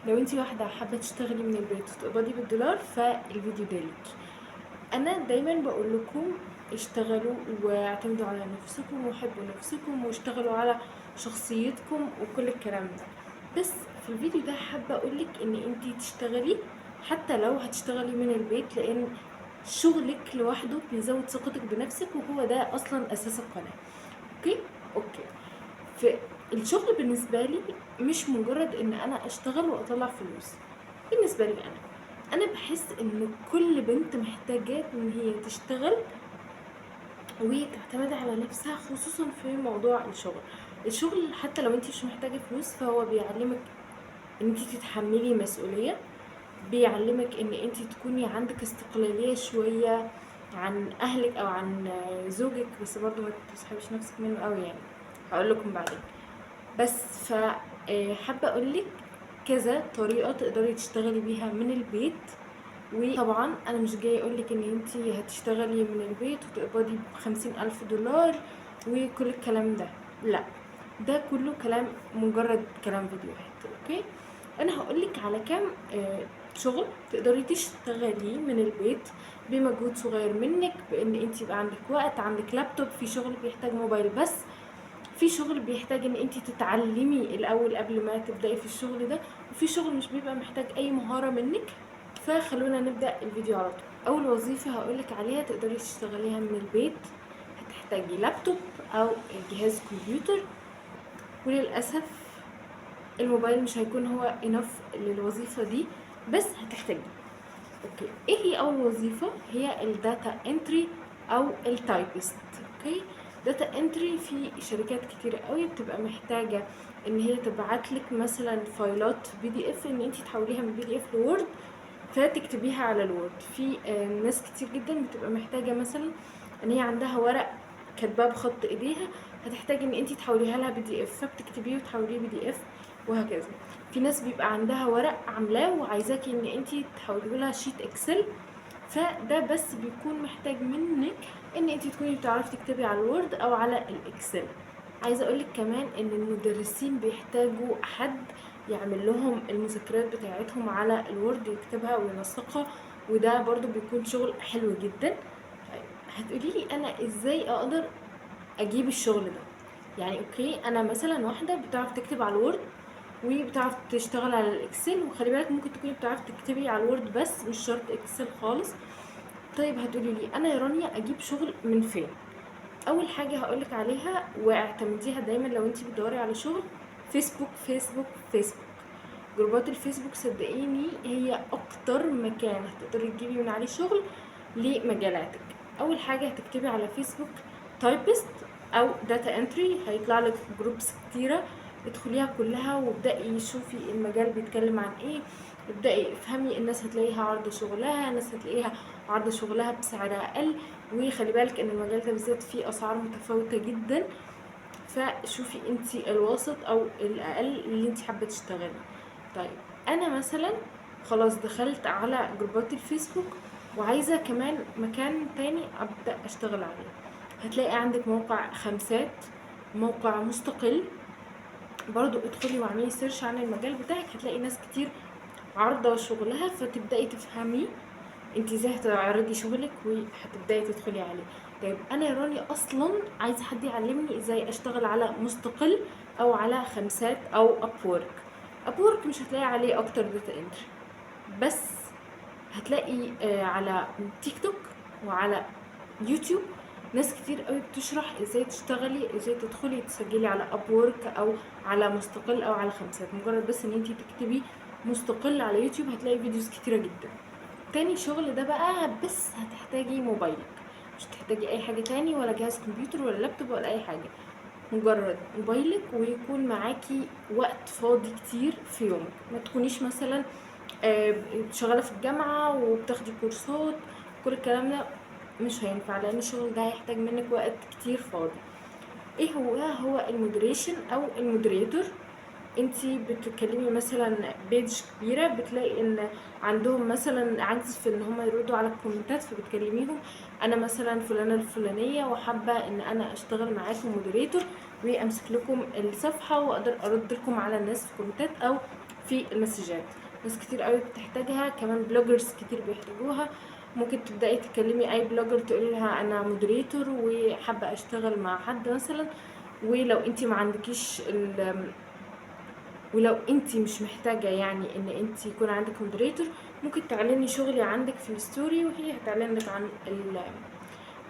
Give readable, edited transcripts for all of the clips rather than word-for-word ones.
لو انتي واحدة حابة تشتغلي من البيت وتقبضي بالدولار فالفيديو ده ليكي. انا دايما بقول لكم اشتغلوا واعتمدوا على نفسكم وحبوا نفسكم واشتغلوا على شخصيتكم وكل الكلام ده. بس في الفيديو ده حابة اقولك ان انتي تشتغلي حتى لو هتشتغلي من البيت، لان شغلك لوحده بيزود ثقتك بنفسك وهو ده اصلا اساس القناة. اوكي. اوكي. فالشغل بالنسبة لي مش مجرد ان انا اشتغل واطلع فلوس. بالنسبة لي انا بحس ان كل بنت محتاجة ان هي تشتغل وتعتمد على نفسها، خصوصا في موضوع الشغل حتى لو انت مش محتاجة فلوس فهو بيعلمك ان انت تتحملي مسؤولية، بيعلمك ان انت تكوني عندك استقلالية شوية عن اهلك او عن زوجك، بس برضو ما تسحبيش نفسك منه قوي يعني. هقول لكم بعدين. بس حابة اقولك كذا طريقة تقدري تشتغلي بيها من البيت. وطبعا انا مش جاي اقولك ان انتي هتشتغلي من البيت وتقبضي ب50,000 دولار وكل الكلام ده، لا، ده كله كلام، مجرد كلام فيديوهات. اوكي. انا هقولك على كام شغل تقدري تشتغلي من البيت بمجهود صغير منك، بان انتي يبقى عندك وقت، عندك لابتوب. في شغل بيحتاج موبايل بس، في شغل بيحتاج ان انتي تتعلمي الاول قبل ما تبدأي في الشغل ده، وفي شغل مش بيبقى محتاج اي مهارة منك. فخلونا نبدأ الفيديو على طول. اول وظيفة هقولك عليها تقدري تشتغليها من البيت، هتحتاجي لابتوب او جهاز كمبيوتر، وللأسف الموبايل مش هيكون هو enough للوظيفة دي، بس هتحتاجيه. اوكي. ايه هي اول وظيفة؟ هي الداتا انتري او التايبست. اوكي. داتا انتري في شركات كتيرة قوي بتبقى محتاجة ان هي تبعت لك مثلا فايلات بي دي اف، ان انت تحوليها من بي دي اف لوورد فتكتبيها على الوورد. في ناس كتير جدا بتبقى محتاجة مثلا ان هي عندها ورق كاتباه بخط ايديها، هتحتاج ان انت تحوليها لها بي دي اف فبتكتبيه وتحوليه بي دي اف، وهكذا. في ناس بيبقى عندها ورق عاملاه وعايزاكي ان انت تحوليه لها شيت اكسل، فده بس بيكون محتاج منك ان انت تكوني بتعرفي تكتبي على الوورد او على الاكسل. عايزه اقولك كمان ان المدرسين بيحتاجوا حد يعمل لهم المذكرات بتاعتهم على الوورد، يكتبها وينسقها، وده برضو بيكون شغل حلو جدا. طيب، هتقولي لي انا ازاي اقدر اجيب الشغل ده؟ يعني اوكي، انا مثلا واحده بتعرف تكتب على الوورد وبتعرف تشتغل على الاكسل، وخلي بالك ممكن تكوني بتعرفي تكتبي على الوورد بس مش شرط اكسل خالص. طيب هتقولي لي انا يا رانيا اجيب شغل من فين؟ اول حاجه هقولك عليها واعتمديها دايما لو انت بتدوري على شغل: فيسبوك فيسبوك فيسبوك. جروبات الفيسبوك صدقيني هي اكتر مكان هتقدري تجيبي من عليه شغل لمجالاتك. اول حاجه هتكتبي على فيسبوك تايبست او داتا انتري، هيطلع لك جروبس كتيره، ادخليها كلها وابدأي شوفي المجال بيتكلم عن ايه، ابدأي افهمي. الناس هتلاقيها عارضة شغلها، الناس هتلاقيها عارضة شغلها بسعر اقل، وخلي بالك ان المجال ده بالذات فيه اسعار متفاوتة جدا، فشوفي انت الوسط او الاقل اللي انت حابة تشتغلي. طيب، انا مثلا خلاص دخلت على جروبات الفيسبوك وعايزة كمان مكان تاني ابدأ اشتغل عليه. هتلاقي عندك موقع خمسات، موقع مستقل، برضو ادخلي واعملي سيرش عن المجال بتاعك، هتلاقي ناس كتير عارضة شغلها، فتبدأي تفهمي انت ازاي هتعرضي شغلك وهتبدأي تدخلي عليه. طيب انا يا راني اصلا عايزة حد يعلمني ازاي اشتغل على مستقل او على خمسات او ابورك. ابورك مش هتلاقي عليه اكتر داتا انتري، بس هتلاقي على تيك توك وعلى يوتيوب ناس كتير قوي بتشرح ازاي تشتغلي، ازاي تدخلي تسجلي على ابورك او على مستقل او على خمسات. مجرد بس ان انتي تكتبي مستقل على يوتيوب هتلاقي فيديوز كتيرة جدا. تاني شغل ده بقى بس هتحتاجي موبايلك، مش هتحتاجي اي حاجة تاني، ولا جهاز كمبيوتر ولا لابتوب ولا اي حاجة، مجرد موبايلك ويكون معاكي وقت فاضي كتير في يومك. ما تكونيش مثلا شغالة في الجامعة وبتاخدي كورسات، كل الكلام ده مش هينفع، لان الشغل ده هيحتاج منك وقت كتير فاضي. ايه هو المودريشن او المودريتور؟ انتي بتتكلمي مثلا بيج كبيرة، بتلاقي ان عندهم مثلا عجز في ان هم يردوا على الكومنتات، فبتكلميهم: انا مثلا فلانة الفلانية وحابة ان انا اشتغل معاكم مودريتور وامسك لكم الصفحة واقدر ارد لكم على الناس في كومنتات او في المسجات. ناس كتير قوي بتحتاجها، كمان بلوجرز كتير بيحتاجوها. ممكن تبداي تكلمي اي بلوجر تقولي لها انا مودريتور وحابه اشتغل مع حد مثلا، ولو انت ما عندكيش ولو انت مش محتاجه يعني ان انت يكون عندك مودريتور، ممكن تعلني شغلي عندك في الستوري وهي هتعلن لك عن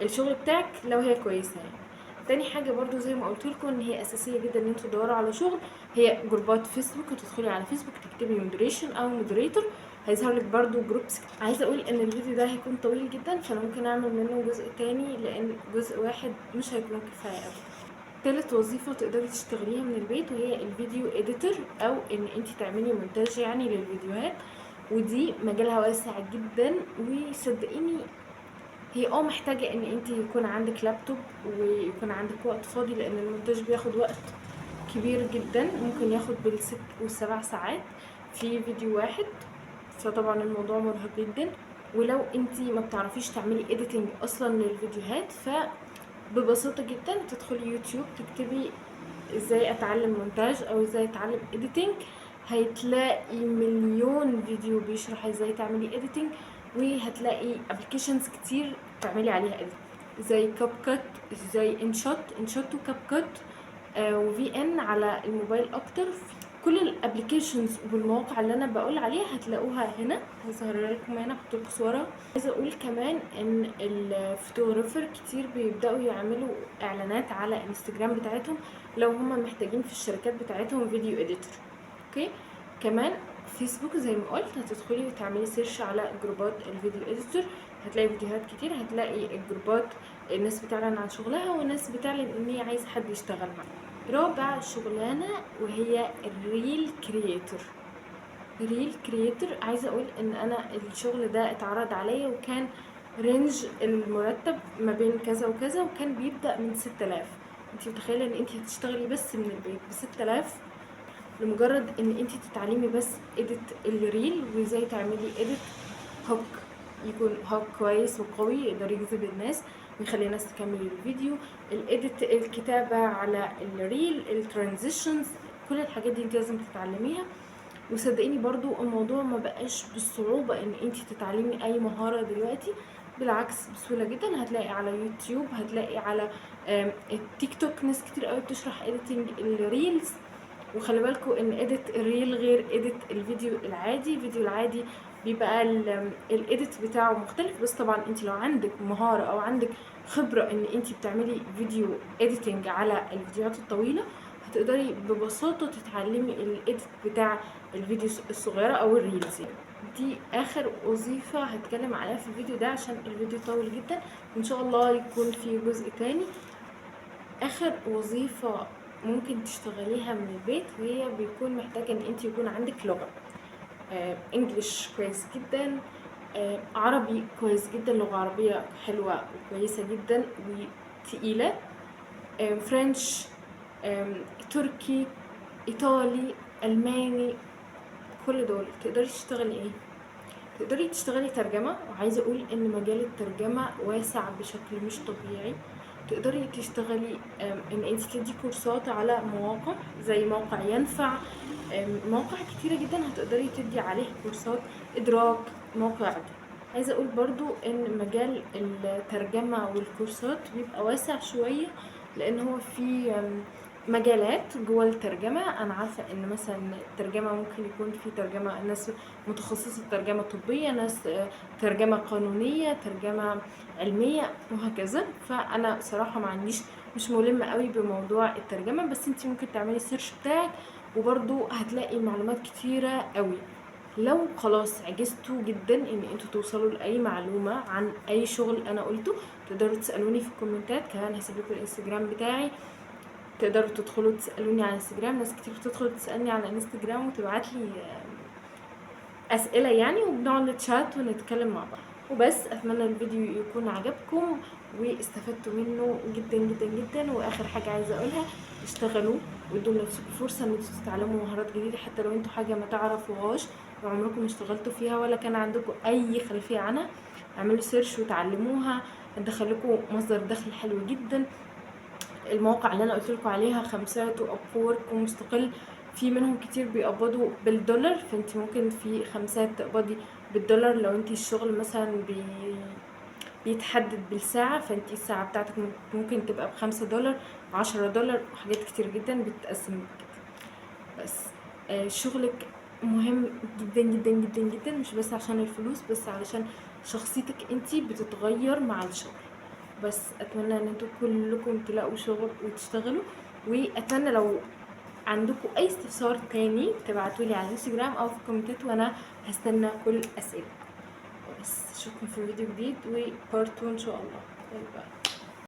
الشغل بتاعك لو هي كويسه يعني. تاني حاجه برضو زي ما قلت لكم ان هي اساسيه جدا ان انتوا تدوروا على شغل، هي جروبات فيسبوك. هتدخلي على فيسبوك تكتبي مودريشن او مودريتور، هيظهر لك برضو جروبس. عايزه اقول ان الفيديو ده هيكون طويل جدا، فانا ممكن اعمل منه جزء تاني لان جزء واحد مش هيكون كفايه قوي. تالت وظيفة تقدري تشتغليها من البيت وهي الفيديو اديتور، او ان انت تعملي مونتاج يعني للفيديوهات، ودي مجالها واسع جدا. وصدقيني هي محتاجة ان انت يكون عندك لابتوب ويكون عندك وقت فاضي، لان المونتاج بياخد وقت كبير جدا، ممكن ياخد بال6 و7 ساعات في فيديو واحد، فطبعا الموضوع مرهق جدا. ولو انت ما بتعرفيش تعملي اديتنج اصلا للفيديوهات، ببساطة جدا تدخلي يوتيوب تكتبي ازاي اتعلم مونتاج او ازاي اتعلم اديتنج، هتلاقي مليون فيديو بيشرح ازاي تعملي اديتنج، وهتلاقي ابلكيشنز كتير تعملي عليها اديتنج زي كاب كات، زي انشوت وكاب كات وفي ان على الموبايل اكتر. كل الابلكيشنز والمواقع اللي انا بقول عليها هتلاقوها هنا، هظهر لكم هنا، احط لكم صوره. عايزه اقول كمان ان الفوتوغرافر كتير بيبداوا يعملوا اعلانات على انستجرام بتاعتهم لو هم محتاجين في الشركات بتاعتهم فيديو اديتور. اوكي، كمان فيسبوك زي ما قلت هتدخلي وتعملي سيرش على جروبات الفيديو اديتور، هتلاقي فيديوهات كتير، هتلاقي الجروبات الناس بتعلن عن شغلها والناس بتعلن ان هي عايزه حد يشتغل معاها. رابع شغلانه وهي الريل كرييتور. ريل كرييتور عايزه اقول ان انا الشغل ده اتعرض عليا، وكان رينج المرتب ما بين كذا وكذا، وكان بيبدا من 6000. انت متخيله ان انت هتشتغلي بس من البيت ب6000 لمجرد ان انت تتعلمي بس اديت الريل وازاي تعملي اديت هوك، يكون هوك كويس وقوي يقدر يجذب الناس ويخلي الناس تكمل الفيديو، الاديت، الكتابه على الريل، الترانزيشنز، كل الحاجات دي انت لازم تتعلميها. وصدقيني برضو الموضوع ما بقاش بالصعوبة ان انت تتعلمي اي مهارة دلوقتي، بالعكس بسهولة جدا. هتلاقي على يوتيوب، هتلاقي على التيك توك ناس كتير قوي بتشرح اديتنج الريلز. وخلي بالكم ان اديت الريل غير اديت الفيديو العادي. الفيديو العادي بيبقى الاديت بتاعه مختلف، بس طبعا انت لو عندك مهارة او عندك خبرة ان انت بتعملي فيديو اديتنج على الفيديوهات الطويلة، هتقدري ببساطة تتعلمي الايديت بتاع الفيديو الصغيرة او الريلز. دي اخر وظيفة هتكلم عليها في الفيديو ده عشان الفيديو طويل جدا، وان شاء الله يكون في جزء تاني. اخر وظيفة ممكن تشتغليها من البيت وهي بيكون محتاجة ان انت يكون عندك لغة انجليش كويس جدا، عربي كويس جدا، لغة عربية حلوة وكويسة جدا وتقيلة، فرنش، تركي، ايطالي، الماني، كل دول. تقدري تشتغلي ايه؟ تقدري تشتغلي ترجمة، وعايزة اقول ان مجال الترجمة واسع بشكل مش طبيعي. تقدري تشتغلي ان انت تدي كورسات على مواقع زي موقع ينفع، مواقع كتيرة جدا هتقدري تدي عليه كورسات ادراك موقع دي. عايزة اقول برضو ان مجال الترجمة والكورسات بيبقى واسع شوية، لان هو في مجالات جوه الترجمة. انا عارفة ان مثلا الترجمة ممكن يكون في ترجمة ناس متخصصة ترجمة طبية، ناس ترجمة قانونية، ترجمة علمية، وهكذا. فانا صراحة ما عنديش، مش ملمة قوي بموضوع الترجمة، بس انتي ممكن تعملي السيرش بتاعك وبرضو هتلاقي معلومات كتيرة قوي. لو خلاص عجزتوا جدا ان انتوا توصلوا لاي معلومة عن اي شغل انا قلته، تقدروا تسألوني في الكومنتات. كمان هسيب لكم الانستجرام بتاعي، تقدروا تدخلوا تسألوني على انستجرام. ناس كتير بتدخل تسألني على انستجرام وتبعت لي اسئله يعني، وبنقعد نتشات ونتكلم مع بعض. وبس اتمنى الفيديو يكون عجبكم واستفدتوا منه جدا جدا جدا. واخر حاجه عايزه اقولها، اشتغلوا وادوا لنفسكم فرصه ان انتوا تتعلموا مهارات جديده، حتى لو انتوا حاجه ما تعرفوهاش وعمركم اشتغلتوا فيها ولا كان عندكم اي خلفيه عنها، اعملوا سيرش وتعلموها، هتدخلكم مصدر دخل حلو جدا. المواقع اللي انا قلت لكم عليها، خمسات وابورك ومستقل، في منهم كتير بيقبضوا بالدولار، فانت ممكن في خمسات تقبضي بالدولار. لو انت الشغل مثلا بيتحدد بالساعة، فانت الساعة بتاعتك ممكن تبقى ب5 دولار، 10 دولار، وحاجات كتير جدا بتتقسم كده. بس شغلك مهم جدا جدا جدا جدا، مش بس عشان الفلوس، بس علشان شخصيتك انتي بتتغير مع الشغل. بس اتمنى ان انتوا كلكم تلاقوا شغل وتشتغلوا، واتمنى لو عندكم اي استفسار تاني تبعتولي على الانستجرام او في الكومنتات، وانا هستنى كل اسئله. بس اشوفكم في فيديو جديد وبارت 2 ان شاء الله. باي باي.